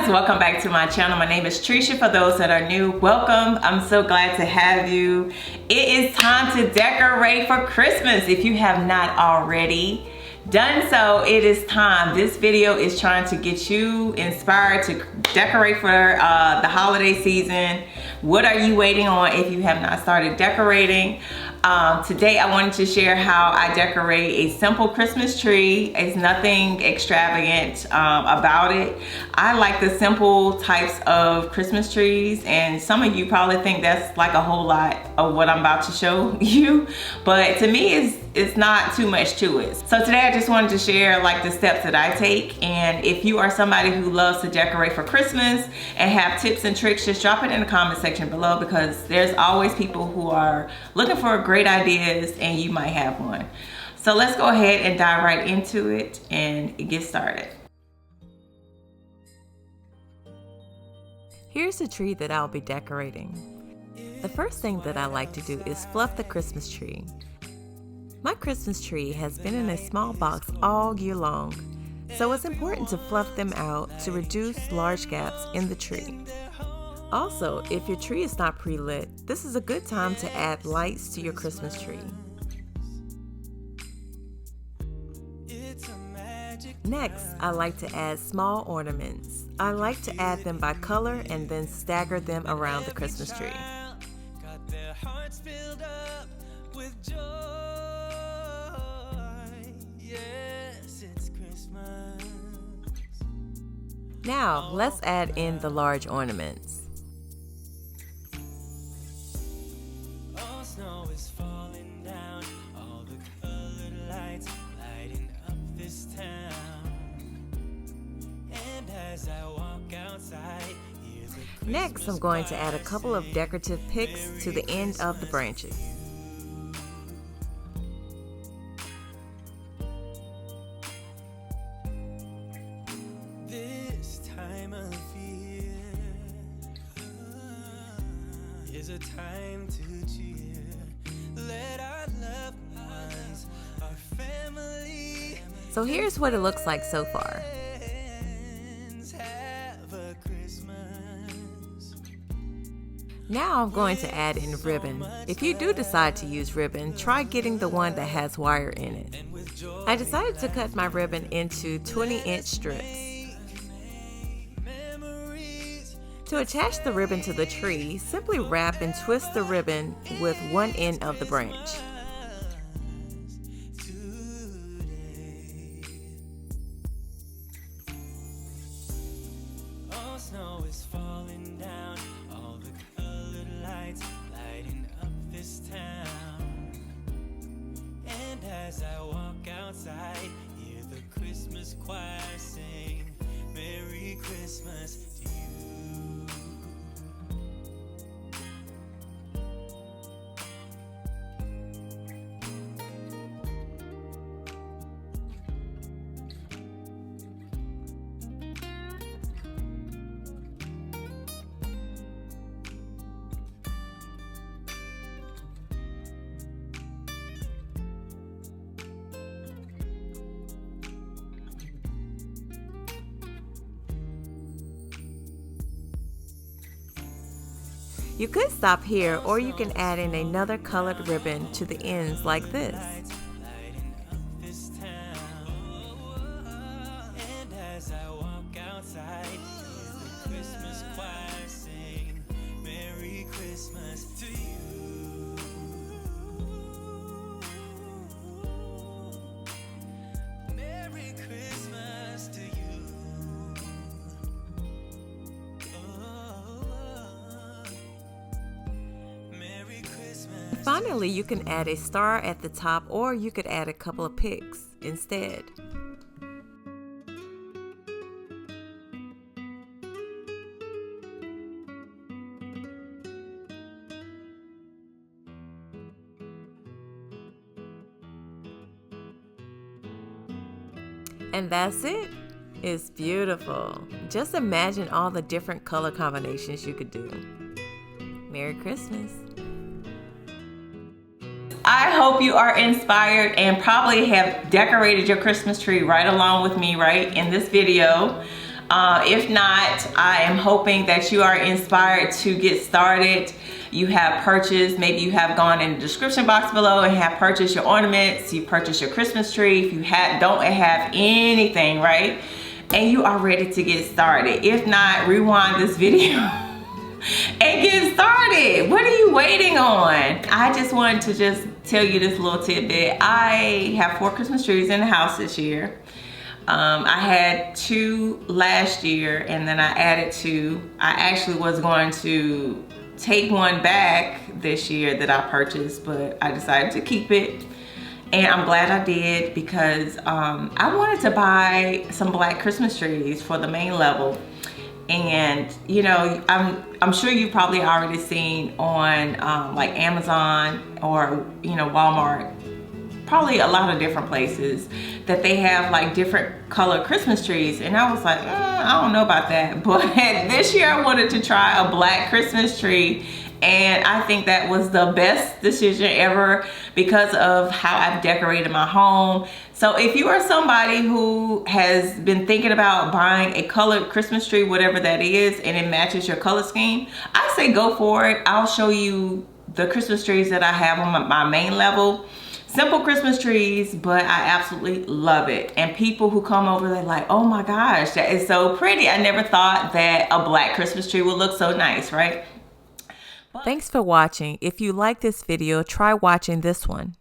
guys, welcome back to my channel. My name is Trisha. For those that are new, welcome. I'm so glad to have you. It is time to decorate for Christmas. If you have not already done so, it is time. This video is trying to get you inspired to decorate for the holiday season. What are you waiting on if you have not started decorating? Today I wanted to share how I decorate a simple Christmas tree. It's nothing extravagant about it. I like the simple types of Christmas trees, and some of you probably think that's like a whole lot of what I'm about to show you, but to me it's not too much to it. So today I just wanted to share like the steps that I take, and if you are somebody who loves to decorate for Christmas and have tips and tricks, just drop it in the comment section below, because there's always people who are looking for great ideas and you might have one. So let's go ahead and dive right into it and get started. Here's the tree that I'll be decorating. The first thing that I like to do is fluff the Christmas tree. My Christmas tree has been in a small box all year long, so it's important to fluff them out to reduce large gaps in the tree. Also, if your tree is not pre-lit, this is a good time to add lights to your Christmas tree. Next, I like to add small ornaments. I like to add them by color and then stagger them around the Christmas tree. Now, let's add in the large ornaments. Snow is falling down, all the colored lights lighting up this town. And as I walk outside, next, I'm going to add a couple of decorative picks to the end of the branches. This time of year is a time to cheer. Let our loved ones, our family. So here's what it looks like so far. Now I'm going to add in ribbon. If you do decide to use ribbon, try getting the one that has wire in it. I decided to cut my ribbon into 20-inch strips. To attach the ribbon to the tree, simply wrap and twist the ribbon with one end of the branch. Oh, snow is falling down, all the colored lights lighting up this town. And as I walk outside, hear the Christmas choir sing, Merry Christmas to you. You could stop here, or you can add in another colored ribbon to the ends like this. Finally, you can add a star at the top, or you could add a couple of picks instead. And that's it. It's beautiful. Just imagine all the different color combinations you could do. Merry Christmas. I hope you are inspired and probably have decorated your Christmas tree right along with me right in this video. If not, I am hoping that you are inspired to get started. You have purchased, maybe you have gone in the description box below and have purchased your ornaments, you purchased your Christmas tree. If you don't have anything, right? And you are ready to get started. If not, rewind this video and get started. What are you waiting on? I just wanted to just tell you this little tidbit. I have 4 Christmas trees in the house this year. I had 2 last year, and then I added 2. I actually was going to take one back this year that I purchased, but I decided to keep it. And I'm glad I did, because I wanted to buy some black Christmas trees for the main level. And you know, I'm sure you've probably already seen on like Amazon or, you know, Walmart, probably a lot of different places, that they have like different color Christmas trees. And I was like, I don't know about that. But this year I wanted to try a black Christmas tree, and I think that was the best decision ever because of how I've decorated my home. So if you are somebody who has been thinking about buying a colored Christmas tree, whatever that is, and it matches your color scheme, I say go for it. I'll show you the Christmas trees that I have on my main level. Simple Christmas trees, but I absolutely love it. And people who come over, they're like, oh my gosh, that is so pretty. I never thought that a black Christmas tree would look so nice, right? Thanks for watching. If you like this video, try watching this one.